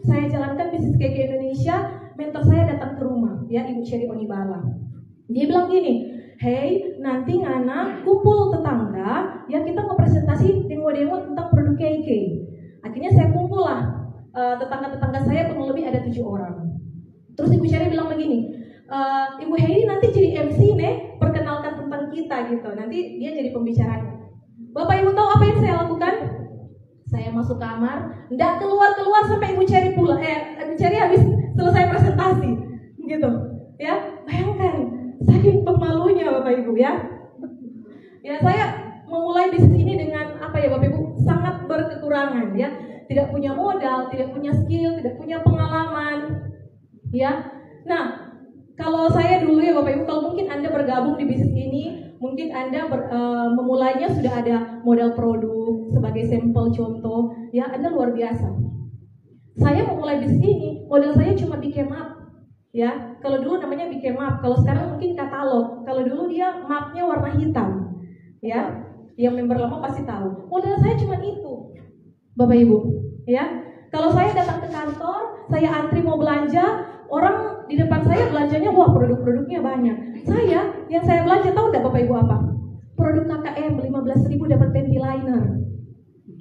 saya jalankan bisnis KK Indonesia, mentor saya datang ke rumah, ya, Ibu Cherry Onibala. Dia bilang gini, hey, nanti Ngana kumpul tetangga, ya kita ngepresentasi demo-demo tentang produk KK. Akhirnya saya kumpul lah tetangga-tetangga saya kurang lebih ada 7 orang. Terus Ibu Cherry bilang begini, Ibu Heidi nanti jadi MC nih, perkenalkan tentang kita gitu. Nanti dia jadi pembicaranya. Bapak Ibu tahu apa yang saya lakukan? Saya masuk kamar, nggak keluar sampai Ibu Cherry pulang. Ibu Cherry habis selesai presentasi, gitu. Ya, bayangkan, saking pemalunya Bapak Ibu ya. Ya, saya memulai bisnis ini dengan apa ya Bapak Ibu? Sangat berkekurangan ya. Tidak punya modal, tidak punya skill, tidak punya pengalaman. Ya. Nah, kalau saya dulu ya Bapak Ibu, kalau mungkin Anda bergabung di bisnis ini, mungkin Anda memulainya sudah ada modal produk sebagai sampel contoh, ya Anda luar biasa. Saya memulai bisnis ini, modal saya cuma bikin map, ya. Kalau dulu namanya bikin map, kalau sekarang mungkin katalog. Kalau dulu dia mapnya warna hitam, ya. Yang member lama pasti tahu. Modal saya cuma itu, Bapak Ibu, ya. Kalau saya datang ke kantor, saya antri mau belanja, orang di depan saya belanjanya, wah produk-produknya banyak. Yang saya belanja tahu nggak Bapak Ibu apa? Produk KKM 15.000 dapat panty liner.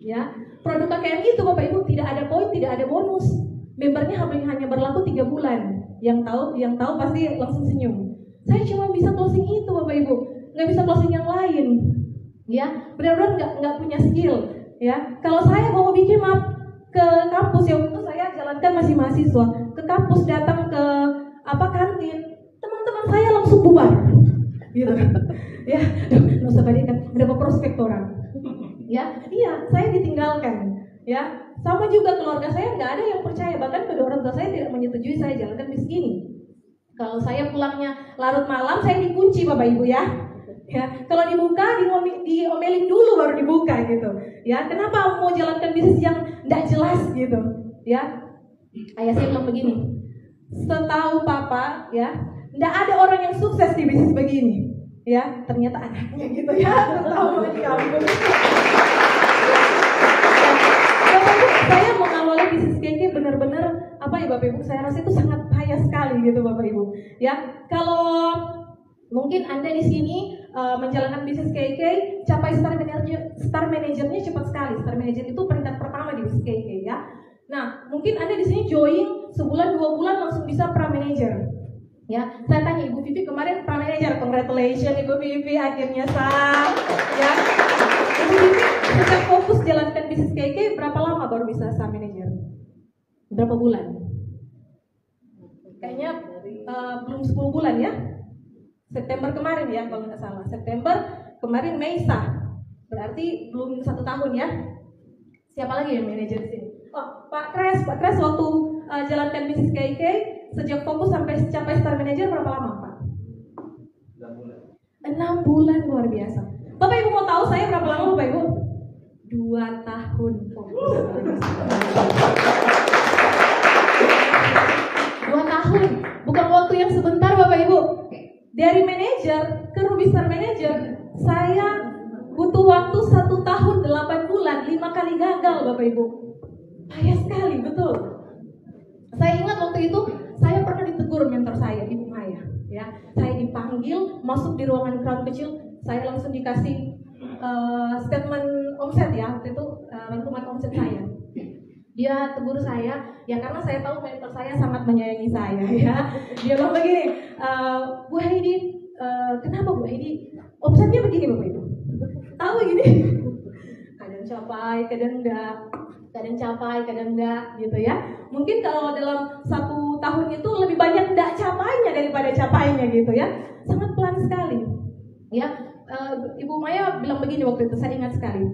Ya, produk KKM itu Bapak Ibu tidak ada poin, tidak ada bonus. Membernya hanya berlaku 3 bulan. Yang tahu pasti langsung senyum. Saya cuma bisa closing itu Bapak Ibu, nggak bisa closing yang lain. Ya, benar-benar nggak punya skill. Ya, kalau saya mau bikin map ke kampus, yang itu saya jalankan masih mahasiswa, ke kampus datang ke kantin, teman-teman saya langsung bubar, gitu. Ya, nggak usah balikan, berapa prospek orang. Ya, iya, saya ditinggalkan. Ya, sama juga keluarga saya nggak ada yang percaya, bahkan kedua orang tua saya tidak menyetujui saya jalankan bisnis ini. Kalau saya pulangnya larut malam, saya dikunci Bapak Ibu ya. Ya, kalau dibuka diomelin dulu baru dibuka gitu. Ya, kenapa mau jalankan bisnis yang tidak jelas gitu? Ya, ayah saya bilang begini, setahu papa ya, tidak ada orang yang sukses di bisnis begini. Ya, ternyata anaknya gitu ya, setahu di kampung. Saya mengawali bisnis KK benar-benar apa ya Bapak Ibu? Saya rasa itu sangat payah sekali gitu Bapak Ibu. Ya, kalau mungkin Anda di sini menjalankan bisnis KK, capai star manajernya cepat sekali. Star manager itu peringkat pertama di bisnis KK ya. Nah, mungkin Anda di sini join sebulan 2 bulan langsung bisa pra manager. Ya, saya tanya Ibu Vivi kemarin pra manager, congratulations Ibu Vivi akhirnya sah. Ya, Ibu Vivi sejak fokus jalankan bisnis KK berapa lama baru bisa star manager? Berapa bulan? Kayaknya belum 10 bulan ya. September kemarin ya kalau nggak salah. September kemarin Mei sah. Berarti belum 1 tahun ya. Siapa lagi yang manajer di sini? Oh, Pak Kres waktu jalankan bisnis KK sejak fokus sampai capai star manager berapa lama Pak? 6 bulan. 6 bulan, luar biasa. Bapak Ibu mau tahu saya berapa lama Bapak Ibu? 2 tahun fokus. 2 tahun, bukan waktu yang sebentar Bapak Ibu. Dari manajer ke Ruby Star Manager, saya butuh waktu 1 tahun 8 bulan, 5 kali gagal Bapak Ibu. Payah sekali, betul. Saya ingat waktu itu, saya pernah ditegur mentor saya, Ibu Maya. Ya, saya dipanggil, masuk di ruangan crown kecil, saya langsung dikasih statement omset ya, waktu itu rangkuman omset saya. Dia tegur saya, ya karena saya tahu mentor saya sangat menyayangi saya ya. Dia bilang begini, Bu Heidi, kenapa Bu Heidi omsetnya begini Bapak Ibu? Tahu gini, kadang capai, kadang enggak, kadang capai, kadang enggak, gitu ya. Mungkin kalau dalam 1 tahun itu lebih banyak enggak capainya daripada capainya gitu ya. Sangat pelan sekali. Ya, Ibu Maya bilang begini waktu itu, saya ingat sekali.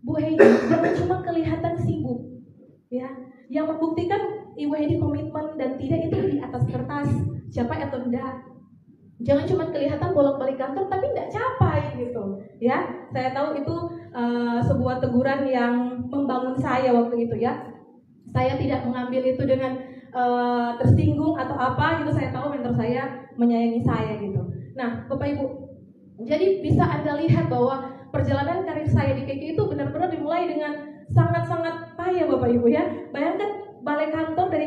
Bu Heidi, jangan cuma kelihatan sibuk. Ya, yang membuktikan Ibu Heidi komitmen dan tidak itu di atas kertas, capai atau enggak. Jangan cuma kelihatan bolak-balik kantor tapi enggak capai gitu. Ya, saya tahu itu sebuah teguran yang membangun saya waktu itu ya. Saya tidak mengambil itu dengan tersinggung atau apa gitu. Saya tahu mentor saya menyayangi saya gitu. Nah, Bapak Ibu, jadi bisa Anda lihat bahwa perjalanan karir saya di KK itu benar-benar dimulai dengan sangat-sangat payah Bapak Ibu ya. Bayangkan balai kantor dari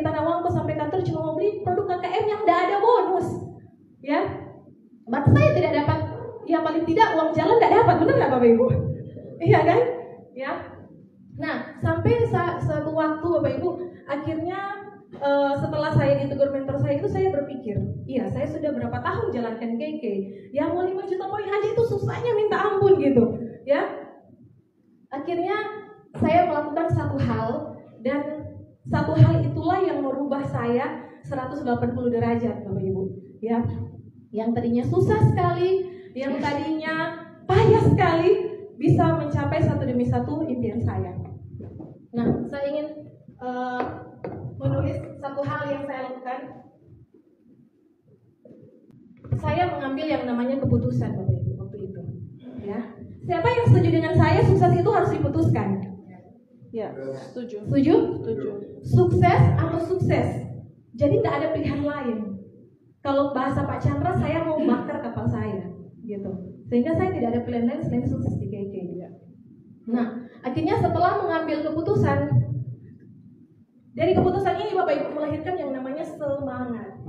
benar nggak Bapak Ibu? Iya kan? Ya. Nah, sampai satu waktu Bapak Ibu, akhirnya setelah saya ditegur mentor saya itu, saya berpikir, iya saya sudah berapa tahun jalankan KK, ya mau 5 juta poin aja itu susahnya minta ampun gitu, ya. Akhirnya saya melakukan satu hal, dan satu hal itulah yang merubah saya 180 derajat Bapak Ibu, ya. Yang tadinya susah sekali, yang tadinya payah sekali, bisa mencapai satu demi satu impian saya. Nah, saya ingin menulis satu hal yang saya lakukan. Saya mengambil yang namanya keputusan Bapak Ibu waktu itu, ya. Siapa yang setuju dengan saya, sukses itu harus diputuskan? Ya, setuju. Setuju? Setuju. Sukses atau sukses. Jadi nggak ada pilihan lain. Kalau bahasa Pak Chandra, saya mau bakar kapal saya, gitu. Sehingga saya tidak ada pilihan lain selain sukses di KK. Nah, akhirnya setelah mengambil keputusan, dari keputusan ini Bapak Ibu melahirkan yang namanya semangat.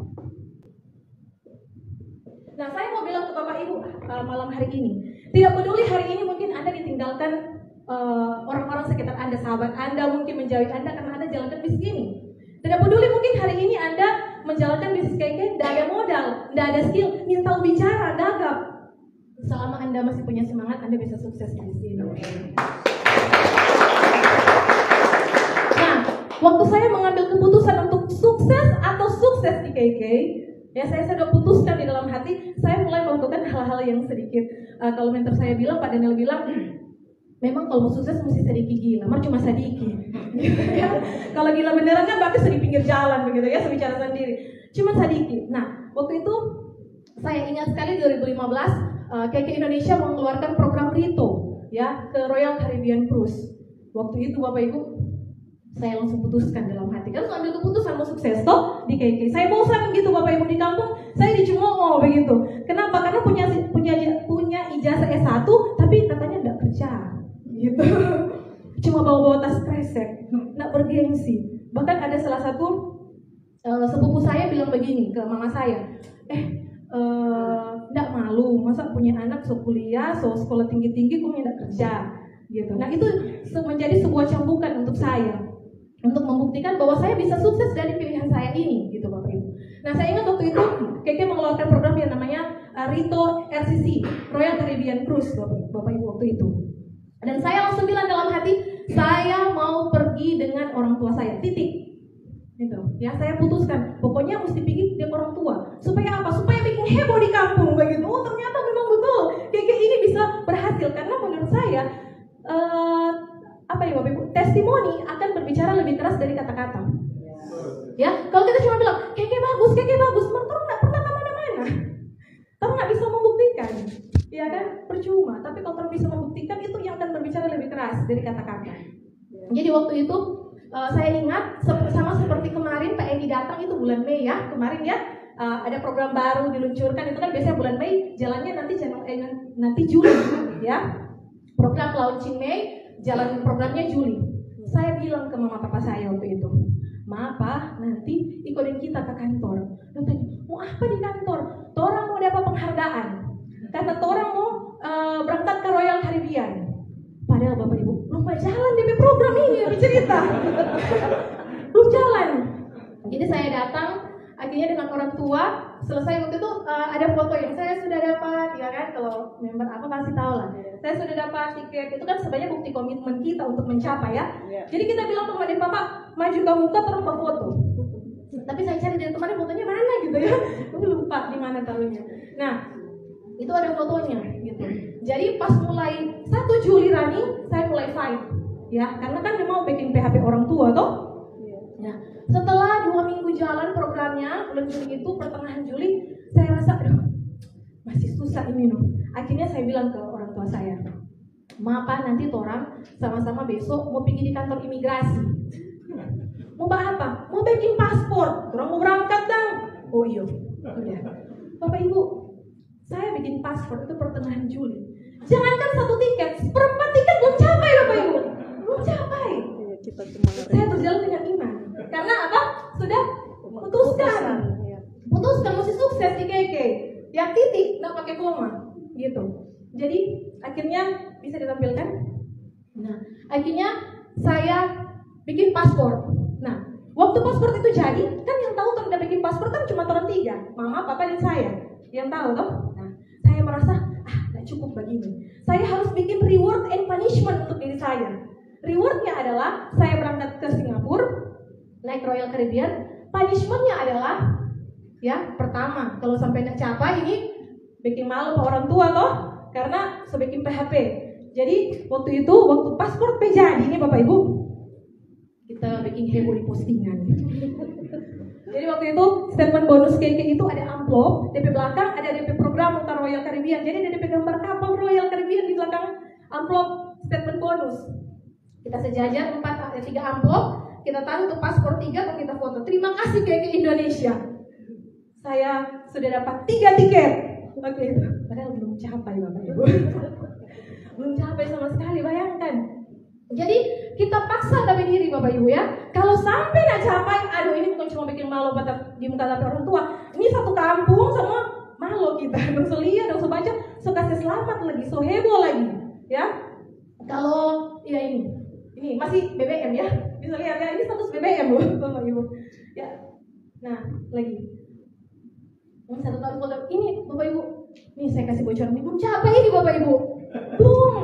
Nah, saya mau bilang ke Bapak Ibu malam hari ini, tidak peduli hari ini mungkin Anda ditinggalkan orang-orang sekitar Anda, sahabat Anda mungkin menjauhi Anda karena Anda jalankan bisnis ini. Tidak peduli mungkin hari ini Anda menjalankan bisnis KK, tidak ada modal, tidak ada skill, ingin tahu bicara, gagap. Selama Anda masih punya semangat, Anda bisa sukses di sini. Nah, waktu saya mengambil keputusan untuk sukses atau sukses di KK, ya saya sudah putuskan di dalam hati, saya mulai melakukan hal-hal yang sedikit. Kalau mentor saya bilang, Pak Daniel bilang, memang kalau mau sukses mesti sedikit gila, mah cuma sedikit. Ya. Kalau gila beneran kan berarti sedih pinggir jalan begitu ya, saya bicara sendiri. Cuma sedikit. Nah, waktu itu saya ingat sekali 2015. KK Indonesia mengeluarkan program Rito ya ke Royal Caribbean Cruise. Waktu itu Bapak Ibu, saya langsung putuskan dalam hati, kan ambil keputusan mau sukses toh di KK. Saya bosan gitu Bapak Ibu di kampung, saya dicemooh begitu. Kenapa? Karena punya ijazah S1 tapi katanya enggak kerja gitu. Cuma bawa tas kresek, enggak bergengsi. Bahkan ada salah satu sepupu saya bilang begini ke mama saya, enggak malu, masa punya anak so kuliah, so sekolah tinggi-tinggi kok enggak kerja gitu. Nah, itu menjadi sebuah cambukan untuk saya untuk membuktikan bahwa saya bisa sukses dari pilihan saya ini gitu Bapak Ibu. Nah, saya ingat waktu itu KK mengeluarkan program yang namanya Rito RCC, Royal Caribbean Cruise Bapak Ibu waktu itu. Dan saya langsung bilang dalam hati, saya mau pergi dengan orang tua saya, titik. Gitu. Ya, saya putuskan, pokoknya mesti pergi dengan orang tua. Supaya apa? Supaya bikin heboh di kampung begitu. Oh, ternyata memang betul. KK ini bisa berhasil karena menurut saya apa ya Bapak Ibu? Testimoni akan berbicara lebih keras dari kata-kata. Ya, kalau kita cuma bilang KK bagus, mentor nggak pernah kemana-mana. Tahu nggak bisa membuktikan, ya kan? Percuma. Tapi kalau orang bisa membuktikan, itu yang akan berbicara lebih keras dari kata-kata. Jadi waktu itu saya ingat sama seperti kemarin Pak Edi datang itu bulan Mei ya, kemarin ya ada program baru diluncurkan, itu kan biasanya bulan Mei, jalannya nanti Juli ya. Program launching Mei, jalan programnya Juli. Saya bilang ke mama papa saya waktu itu, "Ma, Pa, nanti ikutin kita ke kantor." Dia tanya, "Mau apa di kantor?" "Torang mau dapat penghargaan. Karena torang mau berangkat ke Royal Caribbean." Padahal Bapak Ibu, belum jalan DP program ini yang cerita. Belum jalan. Jadi saya datang akhirnya dengan orang tua. Selesai waktu itu ada foto yang saya sudah dapat, ya kan? Kalau member apa pasti tahu lah. Saya sudah dapat tiket. Itu kan sebenarnya bukti komitmen kita untuk mencapai ya. Jadi kita bilang kepada Bapak, maju ke muka terus foto. Tapi saya cari dari kemarin fotonya mana gitu ya. Aku lupa di mana taruhnya. Nah, itu ada fotonya gitu. Jadi pas mulai 1 Juli running, saya mulai fight ya, karena kan memang bikin PHP orang tua toh. Nah, setelah 2 minggu jalan programnya, bulan Juli itu pertengahan Juli, saya rasa masih susah ini loh. Akhirnya saya bilang ke orang tua saya, "Ma, Pa, nanti torang sama-sama besok mau pergi di kantor imigrasi." "Mau apa?" "Mau bikin paspor, torang mau berangkat dong." "Oh iya." Bapak Ibu, saya bikin paspor itu pertengahan Juli. Jangankan 1 tiket, seperempat tiket belum capai Bapak Ibu. Belum capai. Saya berjalan dengan iman. Karena apa? Sudah putuskan. Putuskan mesti sukses di KK. Ya titik, nggak pakai koma. Gitu. Jadi akhirnya bisa ditampilkan. Nah, akhirnya saya bikin paspor. Nah, waktu paspor itu jadi, kan yang tahu tentang bikin paspor kan cuma orang 3, mama, papa, dan saya. Yang tahu toh? Nah, saya merasa nggak cukup begini. Saya harus bikin reward and punishment untuk diri saya. Rewardnya adalah saya berangkat ke Singapura, naik Royal Caribbean. Punishmentnya adalah, ya pertama, kalau sampai nak capai ini bikin malu ke orang tua toh, karena sebikin PHP. Jadi waktu itu, waktu paspor jadi ini Bapak Ibu, kita bikin heboh di postingan. Jadi waktu itu statement bonus KK itu ada amplop, DP belakang ada DP program untuk Royal Caribbean. Jadi ada DP gambar kapal Royal Caribbean di belakang amplop statement bonus. Kita sejajar 3 amplop, kita taruh untuk paspor 3, kalau kita foto. Terima kasih KK Indonesia. Saya sudah dapat 3 tiket. Oke, padahal belum capai Bapak Ibu. Belum capai sama sekali, bayangkan. Jadi kita paksa dalam diri Bapak Ibu ya. Kalau sampai nak capai, aduh ini bukan cuma bikin malu di muka orang tua. Ini satu kampung sama malu kita. Dong lihat, dong baca, so kasih selamat lagi, so heboh lagi, ya. Kalau ya ini masih BBM ya. Bisa lihat ya, ini status BBM loh Bapak Ibu. Ya. Nah, lagi. Ini satu kali foto ini Bapak Ibu. Nih saya kasih bocoran ini belum capai ini Bapak Ibu. Belum.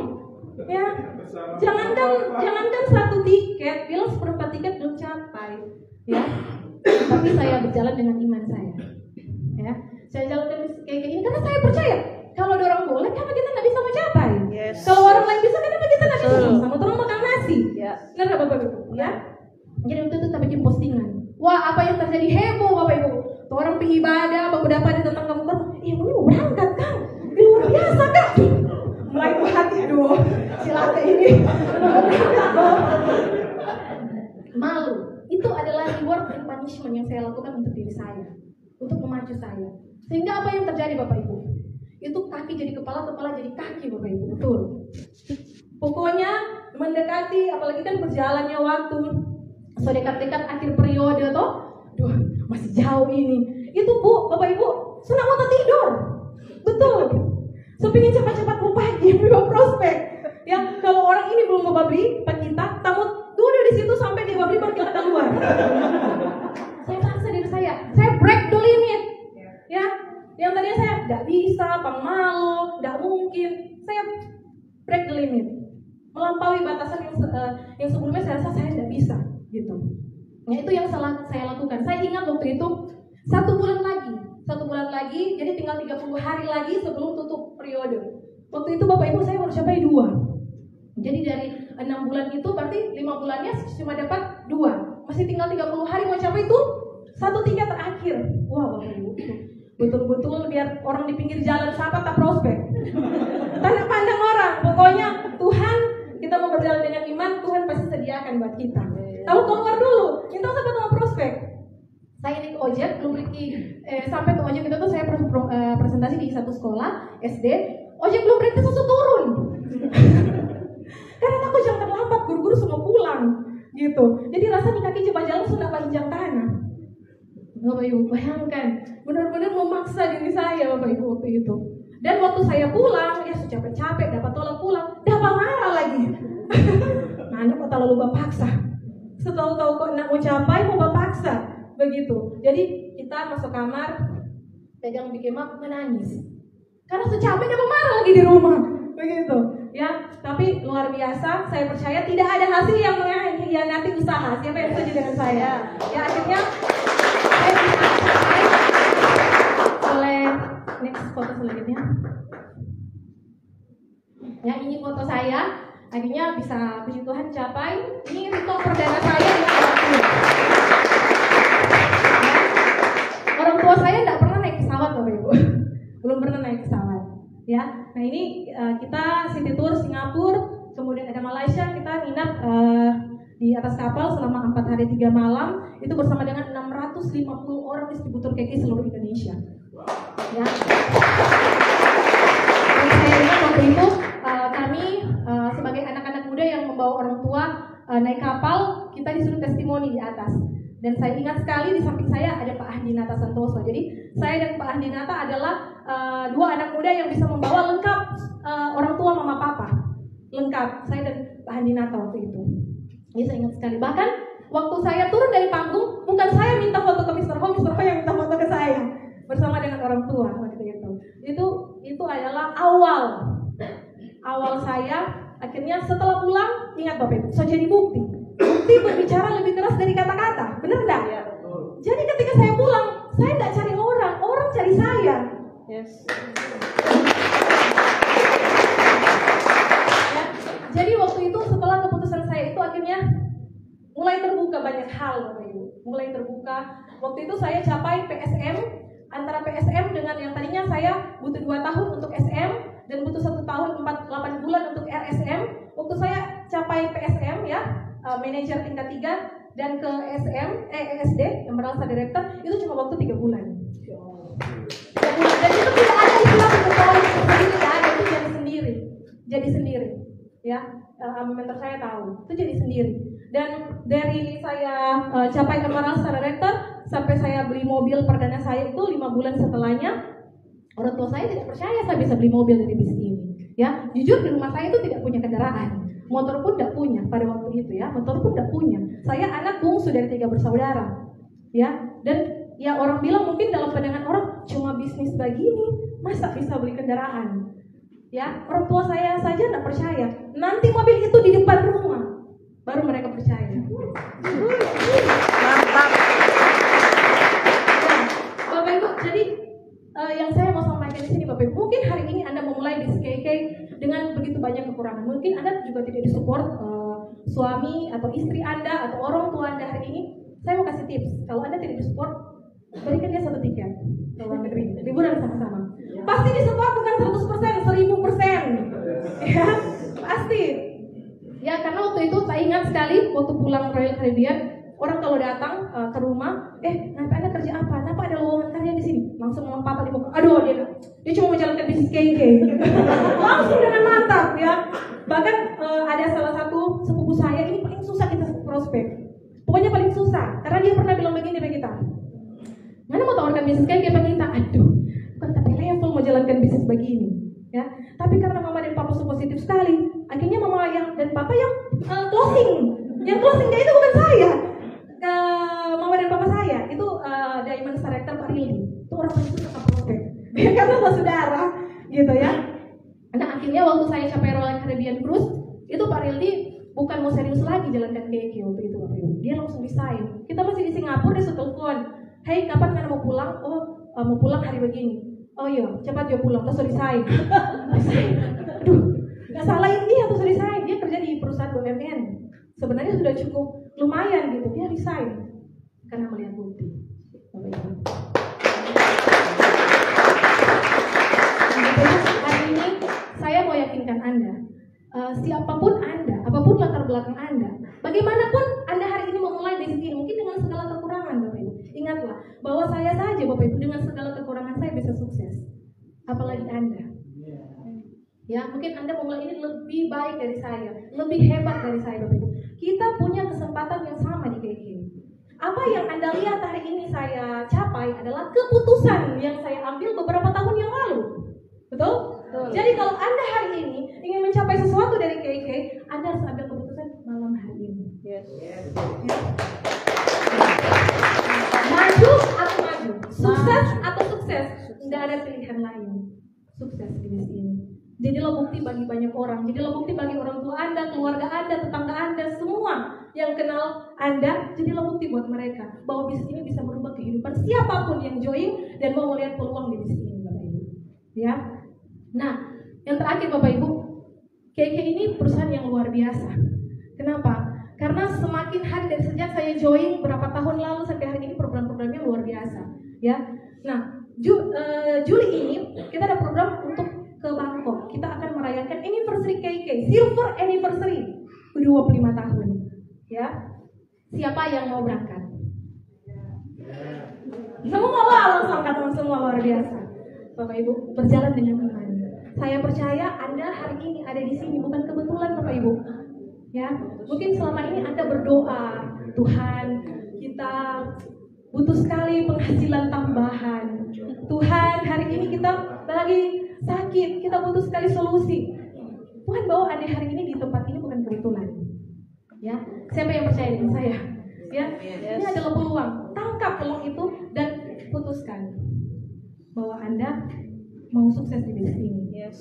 Ya. Jangankan 1 tiket, bilang 1/4 tiket belum capai. Ya. Tapi saya berjalan dengan iman saya. Ya. Saya jalankan kayak gini karena saya percaya kalau ada orang boleh, kenapa kita nggak bisa mencapai? Yes. Kalau orang lain bisa, kenapa kita nggak bisa? Sama orang makan nasi. Ya. Benar Bapak Ibu? Ya. Jadi waktu itu kita bikin postingan. Wah, apa yang terjadi heboh Bapak Ibu? Tuh orang pergi ibadah, baku dapat di tetangga kamu. Ini mau berangkat kan? Ini luar biasa kan? Mulai ke hati, aduh, silaka ini. Malu. Itu adalah reward and punishment yang saya lakukan untuk diri saya, untuk memacu saya. Sehingga apa yang terjadi Bapak Ibu? Itu kaki jadi kepala, kepala jadi kaki Bapak Ibu. Betul. Pokoknya mendekati, apalagi kan berjalannya waktu, so dekat-dekat akhir periode toh, duh masih jauh ini. Itu Bu, Bapak Ibu, senang mau tidur. Betul. So pengen cepat-cepat mau pagi, mau prospek. Ya kalau orang ini belum mau beli, Pak kita, tamu duduk di situ sampai dia beli baru kita keluar. Saya paksa diri saya break the limit. Ya, yang tadinya saya nggak bisa, pemalu, nggak mungkin, saya break the limit, melampaui batasan yang sebelumnya saya rasa saya tidak bisa, gitu. Nah itu yang saya lakukan. Saya ingat waktu itu 1 bulan lagi, jadi tinggal 30 hari lagi sebelum tutup periode. Waktu itu Bapak Ibu saya baru capai 2. Jadi dari 6 bulan itu berarti 5 bulannya cuma dapat 2. Masih tinggal 30 hari mau capai itu 1 tiket terakhir. Wah Bapak Ibu, betul-betul biar orang di pinggir jalan sapa tak prospek. Tanda pandang orang. Pokoknya Tuhan, kita mau berjalan dengan iman, Tuhan pasti sediakan buat kita. Lalu keluar dulu, kita sampai sama prospek. Saya naik ojek, belum pergi sampai ke ojek itu tuh saya presentasi di satu sekolah SD. Ojek belum berhenti langsung turun. Karena takut jam terlambat, guru-guru semua pulang, gitu. Jadi rasanya kaki coba jalan sudah panjang tanah. Bapak Ibu bayangkan, benar-benar memaksa diri saya Bapak Ibu waktu itu. Dan waktu saya pulang, ya capek-capek, dapat tolak pulang, dapat marah lagi. Mana kok terlalu paksa. Setahu-tahu kok nak mau capai, mau paksa, begitu. Jadi kita masuk kamar, pegang bikin map, menangis. Karena secapek dapat marah lagi di rumah, begitu. Ya, tapi luar biasa. Saya percaya tidak ada hasil yang mengkhianati usaha. Siapa yang setuju dengan saya? Ya akhirnya saya bisa oleh next foto selanjutnya. Ya ini foto saya. Akhirnya bisa puji Tuhan capai. Ini rito perdana saya di Singapura. Orang tua saya tidak pernah naik pesawat Bapak Ibu. Belum pernah naik pesawat. Ya, nah ini kita city tour Singapura, kemudian ada Malaysia, kita nginap di atas kapal selama 4 hari 3 malam, itu bersama dengan 650 orang distributor KK seluruh Indonesia. Ya. Dan saya ingat waktu itu kami sebagai anak-anak muda yang membawa orang tua naik kapal, kita disuruh testimoni di atas. Dan saya ingat sekali di samping saya ada Pak Handinata Santoso. Jadi saya dan Pak Handinata adalah dua anak muda yang bisa membawa lengkap orang tua mama papa. Lengkap, saya dan Pak Handinata waktu itu. Ini saya ingat sekali. Bahkan waktu saya turun dari panggung, bukan saya minta foto ke Mr. Ho yang minta foto ke saya bersama dengan orang tua waktu itu. Itu adalah awal saya. Akhirnya setelah pulang, ingat Bapak Ibu, saya jadi bukti. Bukti berbicara lebih keras dari kata-kata, benar enggak? Ya. Jadi ketika saya pulang, saya tidak cari orang cari saya. Yes. Ya, jadi waktu itu setelah keputusan saya itu akhirnya mulai terbuka banyak hal Bapak Ibu. Mulai terbuka. Waktu itu saya capai PSM, antara PSM dengan yang tadinya saya butuh 2 tahun untuk SM dan butuh 1 tahun 8 bulan untuk RSM. Waktu saya capai PSM ya, manajer tingkat 3 dan ke ESD yang merasa director itu cuma waktu 3 bulan. 3 bulan. Dan itu tidak ada istilah betul sendiri, tidak ada, itu jadi sendiri. Ya, mentor saya tahu, itu jadi sendiri. Dan dari saya capai Emerald Star Director sampai saya beli mobil perdana saya itu 5 bulan setelahnya, orang tua saya tidak percaya saya bisa beli mobil dari bisnis ini. Ya, jujur di rumah saya itu tidak punya kendaraan, motor pun tidak punya pada waktu itu ya, motor pun tidak punya. Saya anak bungsu dari 3 bersaudara, ya. Dan ya orang bilang mungkin dalam pandangan orang cuma bisnis begini, masa bisa beli kendaraan? Ya, orang tua saya saja tidak percaya. Nanti mobil itu di depan rumah, baru mereka percaya. Mantap. Ya, Bapak Ibu, jadi yang saya mau sampaikan di sini Bapak Ibu, mungkin hari ini Anda memulai bisnis KK dengan begitu banyak kekurangan. Mungkin Anda juga tidak disupport suami atau istri Anda atau orang tua Anda hari ini. Saya mau kasih tips, kalau Anda tidak disupport, berikan dia 1 tiket ke luar negeri, liburan sama-sama. Pasti disupport bukan 100%, 1000%. Ya, pasti. Ya, karena waktu itu saya ingat sekali waktu pulang Royal Caribbean, orang kalau datang ke rumah, kenapa Anda kerja apa? Kenapa ada lowongan kerja di sini? Langsung mama papa di muka. Aduh, dia cuma menjalankan bisnis KK. Langsung dengan mantap ya. Bahkan ada salah satu sepupu saya, ini paling susah kita prospek. Pokoknya paling susah, karena dia pernah bilang begini sama kita. Mana mau tawarkan bisnis KK sama kita? Aduh, bukan tapi level mau jalankan bisnis begini. Ya, tapi karena mama dan papa so positif sekali, akhirnya mama dan papa yang closing. Yang closing dia itu bukan saya. Mama dan papa saya itu Diamond Star Director Pak Rildi. Itu orang paling suka sama prospek. Karena saudara, gitu ya. Nah akhirnya waktu saya capai Royal Caribbean Cruise, itu Pak Rildi bukan mau serius lagi jalankan KK waktu itu Bapak Ibu. Dia langsung resign. Kita masih di Singapura, dia telepon, hey kapan Anda mau pulang? Oh mau pulang hari begini. Oh iya, cepat dia pulang, terus resign. Aduh, nggak salahin dia terus resign. Dia kerja di perusahaan BUMN. Sebenarnya sudah cukup lumayan gitu, dia resign karena melihat bukti. Hari ini saya mau yakinkan Anda, siapapun Anda, apapun latar belakang Anda, bagaimanapun Anda hari ini memulai bisnis ini, mungkin dengan segala kekurangan Bapak Ibu. Ingatlah bahwa saya saja Bapak Ibu dengan segala kekurangan saya bisa sukses. Apalagi Anda. Ya, mungkin Anda memulai ini lebih baik dari saya, lebih hebat dari saya Bapak Ibu. Kita punya kesempatan yang sama di KK. Apa yang Anda lihat hari ini saya capai adalah keputusan yang saya ambil beberapa tahun yang lalu. Betul? Jadi kalau Anda hari ini ingin mencapai sesuatu dari KK, Anda harus ambil keputusan malam hari ini. Yes. Ya. Maju atau maju, sukses atau sukses, tidak ada pilihan lain. Sukses di bisnis ini. Jadilah bukti bagi banyak orang. Jadilah bukti bagi orang tua Anda, keluarga Anda, tetangga Anda, semua yang kenal Anda. Jadilah bukti buat mereka bahwa bisnis ini bisa merubah kehidupan siapapun yang join dan mau melihat peluang di bisnis ini, Bapak Ibu. Ya. Nah, yang terakhir Bapak Ibu, KK ini perusahaan yang luar biasa. Kenapa? Karena semakin hari dari sejak saya join berapa tahun lalu sampai hari ini program-programnya luar biasa. Ya. Nah, Juli ini kita ada program untuk ke Bangkok. Kita akan merayakan anniversary KK, silver anniversary 25 tahun. Ya. Siapa yang mau berangkat? Semua langsung kata semua luar biasa. Bapak Ibu, berjalan dengan iman. Saya percaya Anda hari ini ada di sini bukan kebetulan Bapak Ibu. Ya, mungkin selama ini Anda berdoa, Tuhan, kita butuh sekali penghasilan tambahan. Tuhan, hari ini kita lagi sakit, kita butuh sekali solusi. Tuhan bawa Anda hari ini di tempat ini bukan kebetulan. Ya, siapa yang percaya dengan saya? Ya, ini adalah peluang. Tangkap peluang itu dan putuskan bahwa Anda mau sukses di bisnis ini. Yes.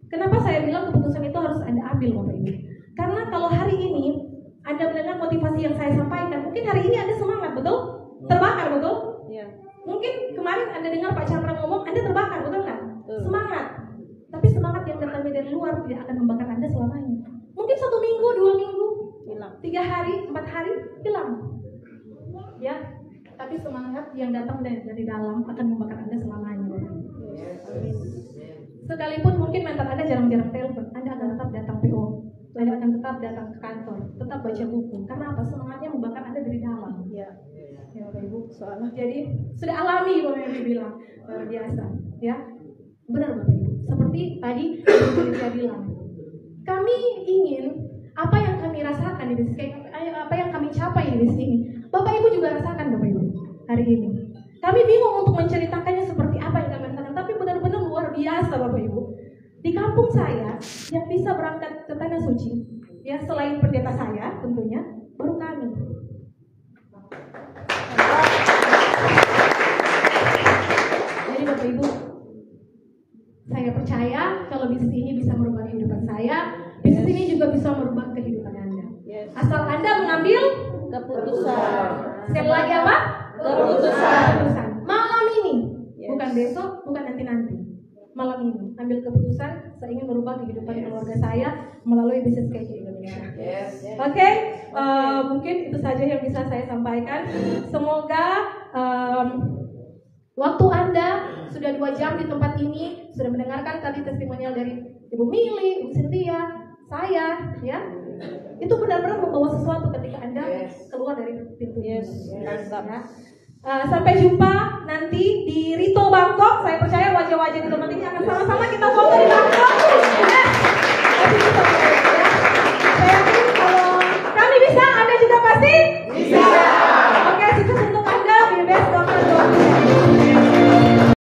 Kenapa saya bilang keputusan itu harus Anda ambil, Bapak Ibu? Karena kalau hari ini Anda mendengar motivasi yang saya sampaikan, mungkin hari ini Anda semangat, betul? Terbakar, betul? Ya. Mungkin kemarin Anda dengar Pak Chandra ngomong, Anda terbakar, betul nggak? Semangat. Tapi semangat yang datang dari luar tidak akan membakar Anda selamanya. Mungkin 1 minggu, 2 minggu, Hilang. 3 hari, 4 hari, hilang. Ya, tapi semangat yang datang dari dalam akan membakar Anda selamanya. Amin. Sekalipun mungkin mentor Anda jarang-jarang telepon, Anda akan tetap datang PO. Anda akan tetap datang ke kantor, tetap baca buku. Karena apa? Semangatnya membakar Anda dari dalam. Ya. Ya Bapak Ibu. Soalnya Jadi sudah alami Bapak Ibu bilang, luar biasa. Ya, benar Bapak Ibu. Seperti tadi Ibu bilang, kami ingin apa yang kami rasakan di bisnis, apa yang kami capai di bisnis ini, Bapak Ibu juga rasakan Bapak Ibu hari ini. Kami bingung untuk menceritakannya seperti apa yang kami rasakan, tapi benar-benar luar biasa Bapak Ibu. Di kampung saya yang bisa berangkat ke Tanah Suci, ya selain pendeta saya tentunya, baru kami. Jadi Bapak Ibu, saya percaya kalau bisnis ini bisa merubah kehidupan saya, bisnis ini juga bisa merubah kehidupan Anda. yes. Asal Anda mengambil Keputusan. sekali lagi apa? Keputusan. Malam ini, Yes. bukan besok, bukan nanti-nanti. Malam ini, ambil keputusan. Saya ingin merubah kehidupan keluarga saya melalui bisnis KJ Indonesia. Oke, mungkin itu saja yang bisa saya sampaikan. Semoga waktu Anda sudah 2 jam di tempat ini, sudah mendengarkan tadi testimonial dari Ibu Mili, Ibu Cynthia, saya, ya, itu benar-benar membawa sesuatu ketika Anda keluar dari pintu ini. Yes. Ya. Sampai jumpa nanti di Rito Bangkok. Saya percaya wajah-wajah di tempat ini akan sama-sama kita foto di Bangkok.